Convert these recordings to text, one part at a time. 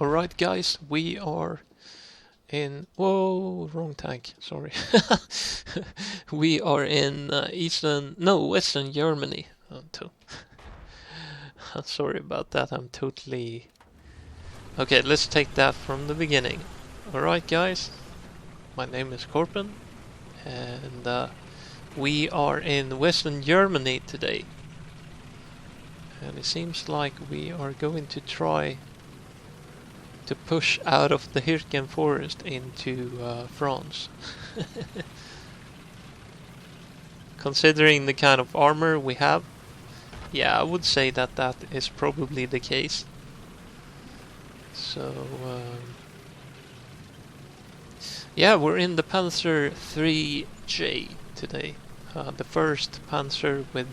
Alright guys, we are in... Whoa, wrong tank, sorry. We are in Western Germany. Sorry about that, I'm totally... Okay, let's take that from the beginning. Alright guys, my name is Korpen, and we are in Western Germany today. And it seems like we are going to try to push out of the Hirken forest into France. Considering the kind of armor we have, yeah, I would say that that is probably the case. So, yeah, we're in the Panzer IIIJ today. The first Panzer with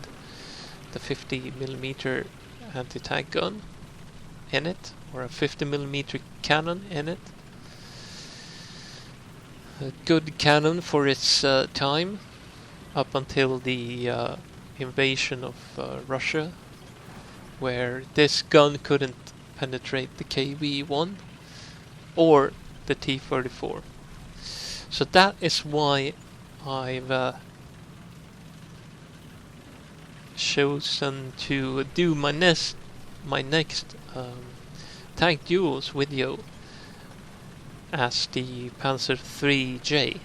the 50mm anti-tank gun in it, or a 50mm cannon in it. A good cannon for its time, up until the invasion of Russia, where this gun couldn't penetrate the KV-1 or the T-34. So that is why I've chosen to do my next tank duels video as the Panzer IIIJ,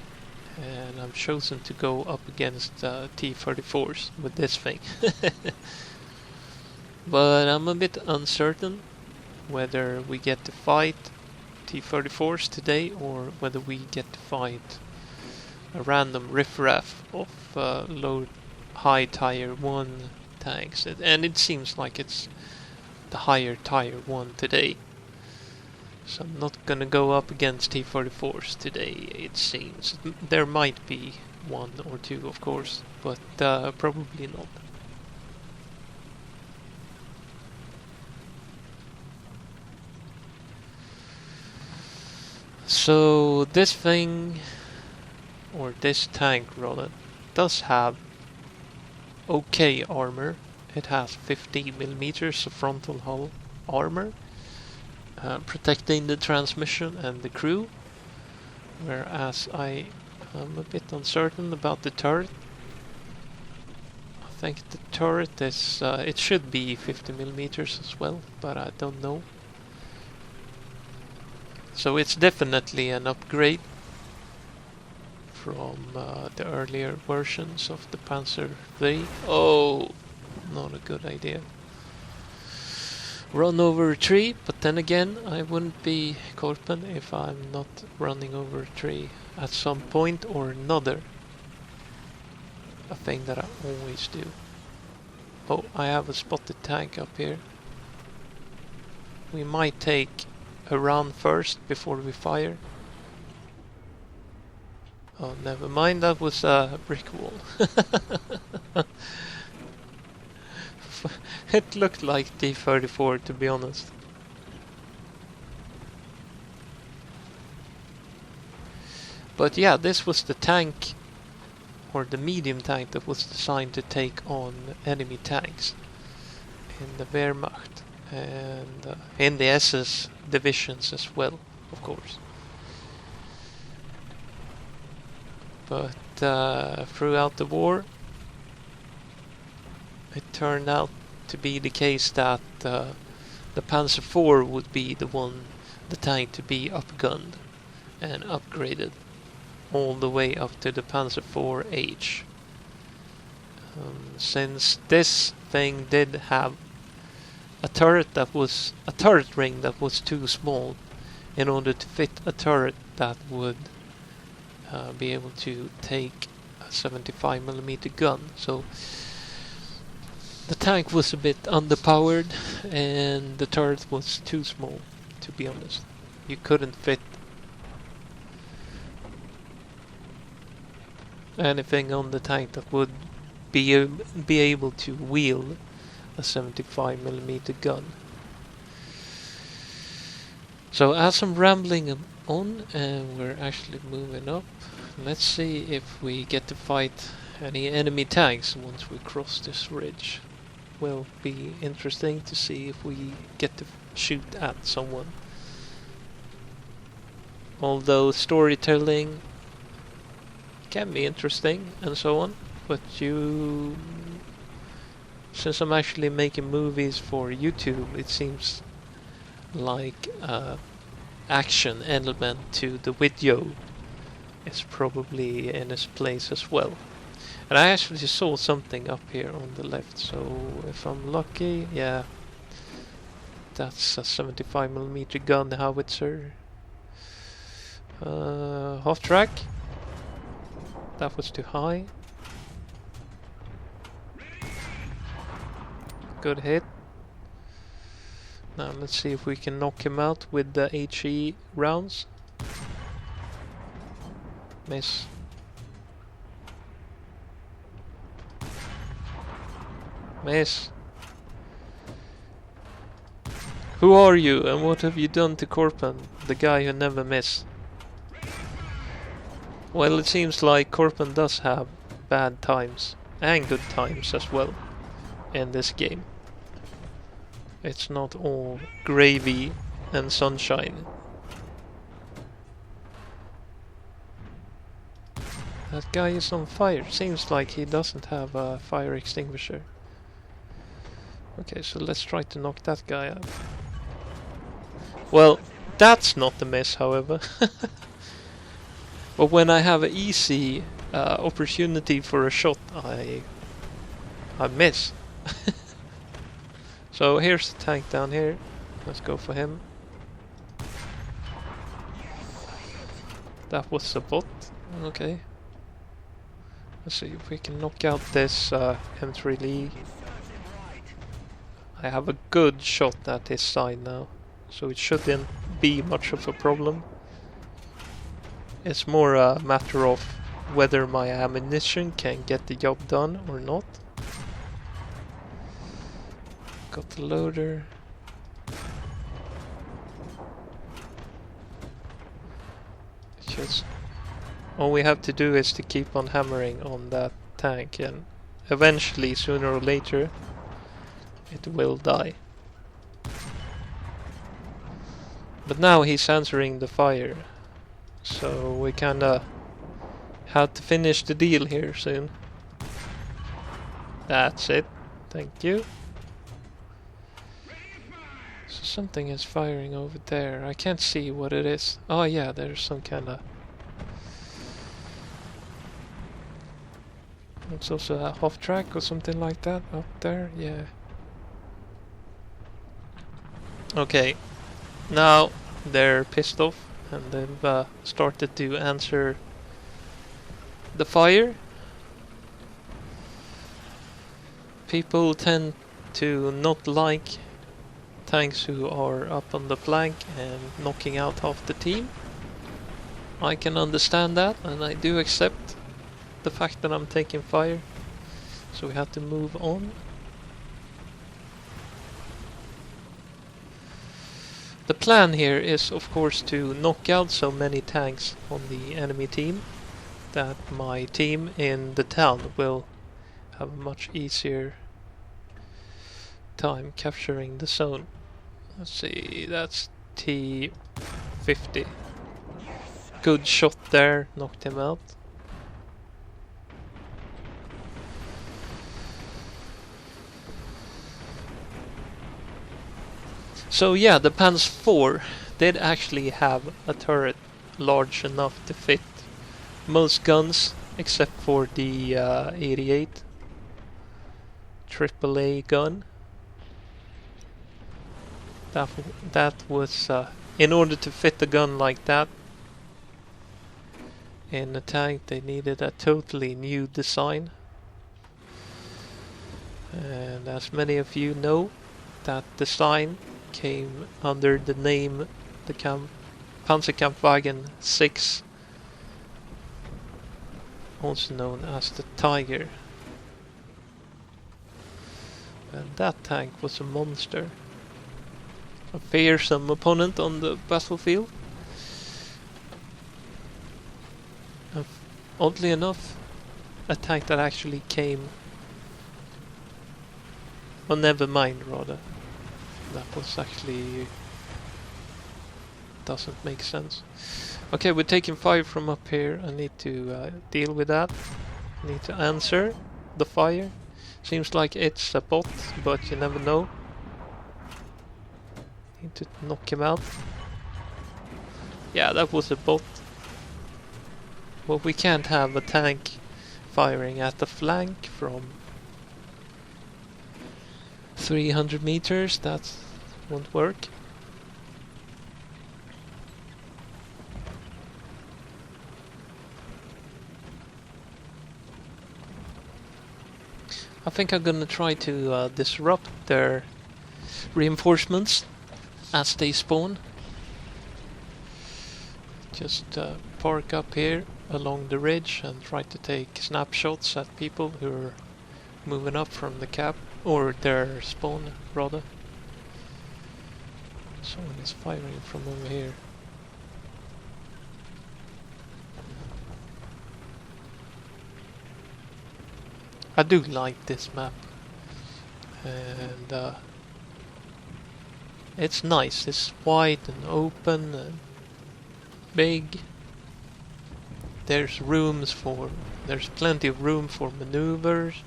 and I've chosen to go up against T-34s with this thing. But I'm a bit uncertain whether we get to fight T-34s today or whether we get to fight a random riffraff of low high tier 1 tanks, and it seems like it's the higher tier 1 today. So I'm not gonna go up against T-34s today, it seems. There might be one or two, of course, but probably not. So this thing, or this tank rather, does have okay armor. It has 50mm of frontal hull armor, protecting the transmission and the crew, whereas I am a bit uncertain about the turret. I think the turret is, it should be 50mm as well, but I don't know. So it's definitely an upgrade from the earlier versions of the Panzer III. Oh, not a good idea. Run over a tree, but then again, I wouldn't be Korpen if I'm not running over a tree at some point or another. A thing that I always do. Oh, I have a spotted tank up here. We might take a round first before we fire. Oh, never mind, that was a brick wall. It looked like T-34, to be honest. But yeah, this was the tank, or the medium tank, that was designed to take on enemy tanks in the Wehrmacht and in the SS divisions as well, of course. But throughout the war, it turned out to be the case that the Panzer IV would be the tank to be upgunned and upgraded all the way up to the Panzer IV-H. Since this thing did have a turret ring that was too small in order to fit a turret that would be able to take a 75mm gun. So the tank was a bit underpowered and the turret was too small, to be honest. You couldn't fit anything on the tank that would be able to wield a 75mm gun. So as I'm rambling on, and we're actually moving up, let's see if we get to fight any enemy tanks once we cross this ridge. Will be interesting to see if we get to shoot at someone Although storytelling can be interesting and so on, but since I'm actually making movies for YouTube, it seems like action element to the video is probably in its place as well. And I actually saw something up here on the left, so if I'm lucky, yeah, that's a 75mm gun howitzer. Half track. That was too high. Good hit. Now let's see if we can knock him out with the HE rounds. Miss. Miss. Who are you and what have you done to Korpen, the guy who never miss? Well, it seems like Korpen does have bad times and good times as well in this game. It's not all gravy and sunshine. That guy is on fire. Seems like he doesn't have a fire extinguisher. Okay, so let's try to knock that guy out. Well, that's not the miss, however. But when I have an easy opportunity for a shot, I miss. So here's the tank down here. Let's go for him. That was a bot. Okay. Let's see if we can knock out this M3 Lee. I have a good shot at his side now, so it shouldn't be much of a problem. It's more a matter of whether my ammunition can get the job done or not. Got the loader. Just all we have to do is to keep on hammering on that tank, and eventually, sooner or later, it will die. But now he's answering the fire, so we kinda have to finish the deal here soon. That's it. Thank you. So something is firing over there. I can't see what it is. Oh yeah, there's some kinda... It's also a half track or something like that up there, yeah. Okay, now they're pissed off and they've started to answer the fire. People tend to not like tanks who are up on the flank and knocking out half the team. I can understand that, and I do accept the fact that I'm taking fire, so we have to move on. The plan here is of course to knock out so many tanks on the enemy team that my team in the town will have a much easier time capturing the zone. Let's see, that's T50. Good shot there, knocked him out. So yeah, the Panzer IV did actually have a turret large enough to fit most guns except for the 88 AAA gun. That was in order to fit a gun like that in a tank, they needed a totally new design. And as many of you know, that design came under the name the Panzerkampfwagen 6, also known as the Tiger. And that tank was a monster. A fearsome opponent on the battlefield. Oddly enough, a tank that actually came... Well, never mind, rather. That was actually doesn't make sense. Okay, we're taking fire from up here. I need to deal with that. I need to answer the fire. Seems like it's a bot, but you never know. Need to knock him out. Yeah, that was a bot. But we can't have a tank firing at the flank from 300 meters. That won't work. I think I'm gonna try to disrupt their reinforcements as they spawn. Just park up here along the ridge and try to take snapshots at people who are moving up from the cap, or their spawn rather. Someone is firing from over here. I do like this map, and it's nice. It's wide and open and big. There's plenty of room for maneuvers,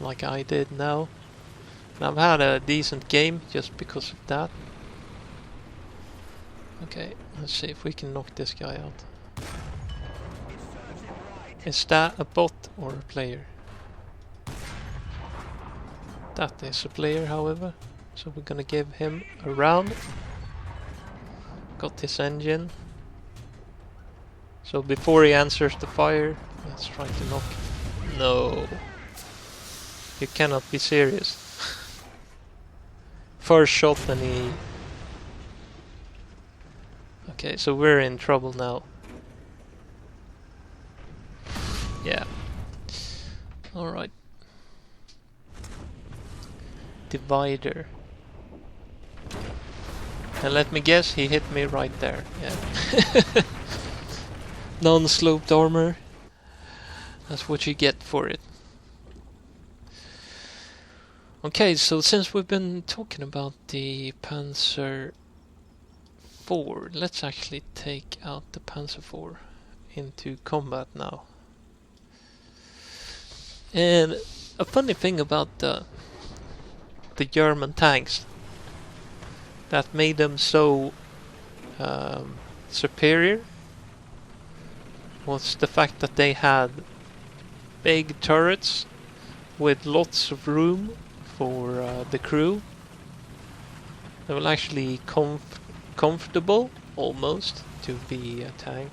like I did now. And I've had a decent game just because of that. Okay, let's see if we can knock this guy out. Is that a bot or a player? That is a player, however. So we're gonna give him a round. Got this engine. So before he answers the fire, let's try to knock. No. You cannot be serious. First shot and he... Okay, so we're in trouble now. Yeah. Alright. Divider. And let me guess, he hit me right there. Yeah. Non-sloped armor. That's what you get for it. Okay, so since we've been talking about the Panzer IV, let's actually take out the Panzer IV into combat now. And a funny thing about the German tanks that made them so superior was the fact that they had big turrets with lots of room for the crew. They were actually comfortable almost to be a tank.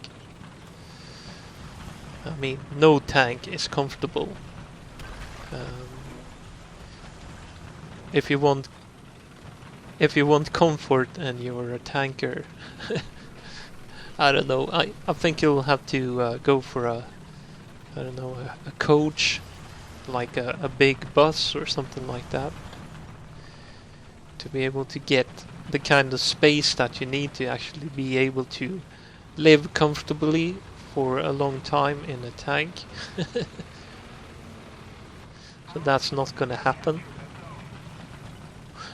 I mean, no tank is comfortable. If you want comfort and you're a tanker, I don't know. I think you'll have to go for a coach, like a big bus or something like that, to be able to get the kind of space that you need to actually be able to live comfortably for a long time in a tank. So that's not gonna happen.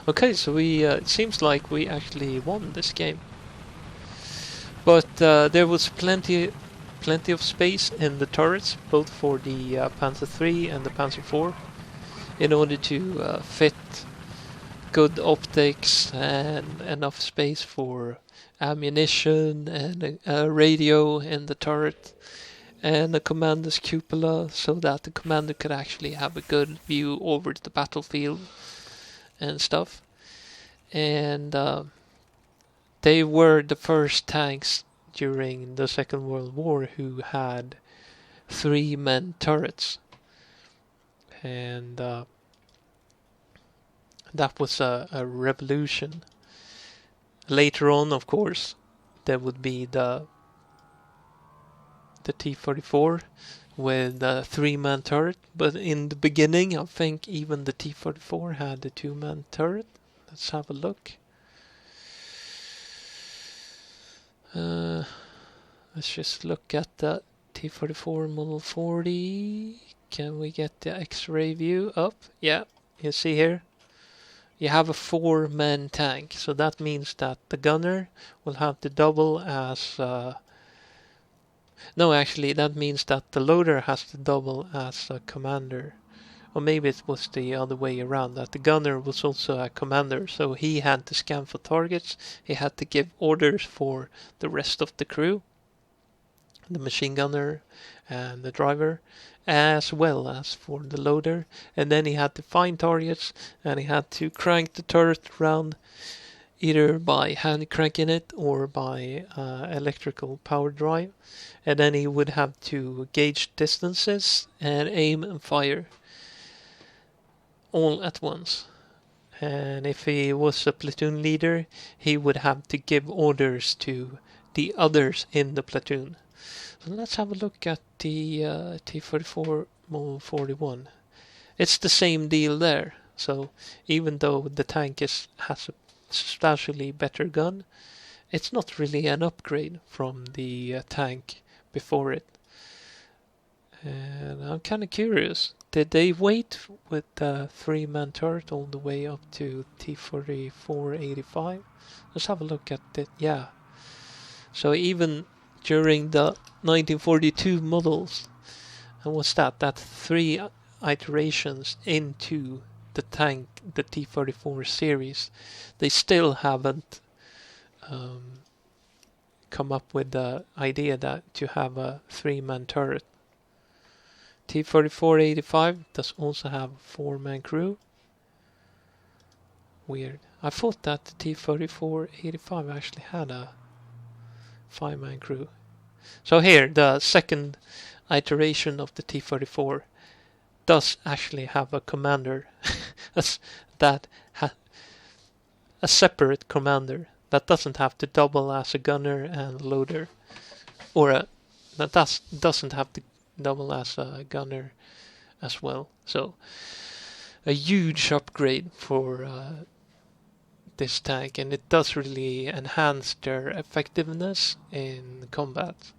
Okay, so we it seems like we actually won this game. But there was plenty of space in the turrets, both for the Panzer III and the Panzer IV, in order to fit good optics and enough space for ammunition and a radio in the turret and a commander's cupola, so that the commander could actually have a good view over the battlefield and stuff. And they were the first tanks during the Second World War who had 3-man turrets, and that was a revolution. Later on, of course, there would be the T-44 with a 3-man turret, but in the beginning I think even the T-44 had a 2-man turret. Let's have a look. Let's just look at the T-44 Model 40. Can we get the X-ray view up? Yeah, you see here. you have a 4-man tank, so that means that the gunner will have to double as no, actually that means that the loader has to double as a commander. Or maybe it was the other way around, that the gunner was also a commander, so he had to scan for targets, he had to give orders for the rest of the crew, the machine gunner and the driver, as well as for the loader, and then he had to find targets, and he had to crank the turret around either by hand cranking it or by electrical power drive, and then he would have to gauge distances and aim and fire all at once. And if he was a platoon leader, he would have to give orders to the others in the platoon. So let's have a look at the T-34 Model 41. It's the same deal there. So even though the tank has a substantially better gun, it's not really an upgrade from the tank before it. And I'm kind of curious, did they wait with the 3-man turret all the way up to T-44-85? Let's have a look at it. Yeah. So even during the 1942 models, and what's that? That 3 iterations into the tank, the T-34 series, they still haven't come up with the idea that to have a 3-man turret. T-34-85 does also have a 4-man crew. Weird. I thought that the T-34-85 actually had a 5-man crew. So here, the second iteration of the T-34 does actually have a commander. that a separate commander that doesn't have to double as a gunner and loader, or that doesn't have to double as a gunner as well. So a huge upgrade for this tank, and it does really enhance their effectiveness in combat.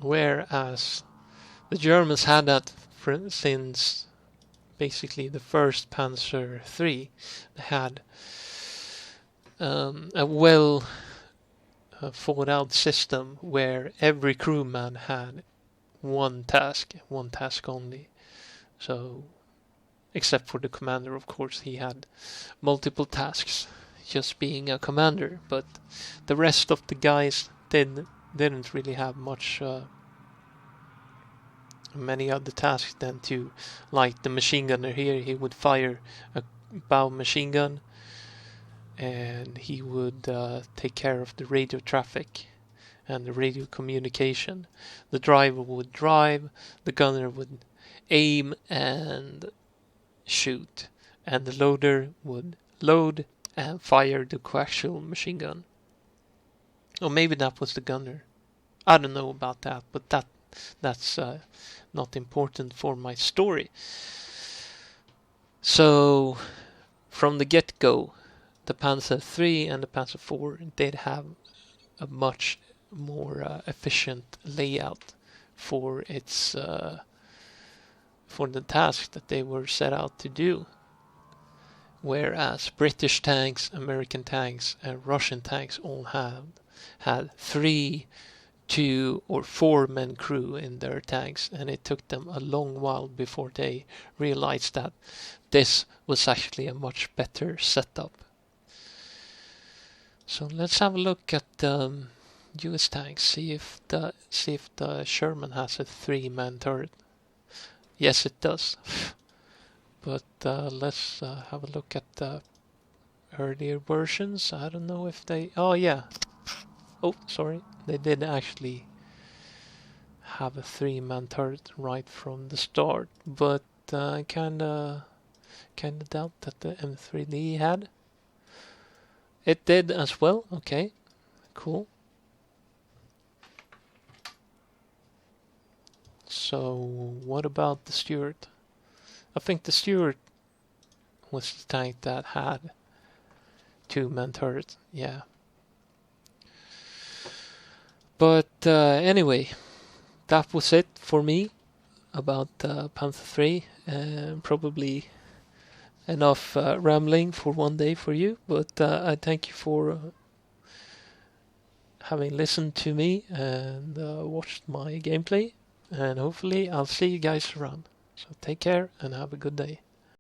Whereas the Germans had that since basically the first Panzer III. They had a well thought out system where every crewman had one task only. So, except for the commander, of course, he had multiple tasks, just being a commander. But the rest of the guys didn't really have many other tasks than to, like the machine gunner here, he would fire a bow machine gun, and he would take care of the radio traffic and the radio communication. The driver would drive, the gunner would aim and shoot, and the loader would load and fire the coaxial machine gun. Or maybe that was the gunner. I don't know about that, but that's not important for my story. So, from the get-go, the Panzer III and the Panzer IV did have a much more efficient layout for its for the task that they were set out to do. Whereas British tanks, American tanks, and Russian tanks all had 3, 2, or 4-man crew in their tanks, and it took them a long while before they realized that this was actually a much better setup. So let's have a look at the US tanks, see if the Sherman has a 3-man turret. Yes, it does. But let's have a look at the earlier versions. I don't know if they... Oh, yeah. Oh, sorry. They did actually have a 3-man turret right from the start. But I kinda doubt that the M3D had. It did as well. Okay. Cool. So, what about the Stuart? I think the Stuart was the tank that had 2-man turret. Yeah. But anyway, that was it for me about Panther 3. And probably enough rambling for one day for you, but I thank you for having listened to me and watched my gameplay, and hopefully I'll see you guys around. So take care and have a good day.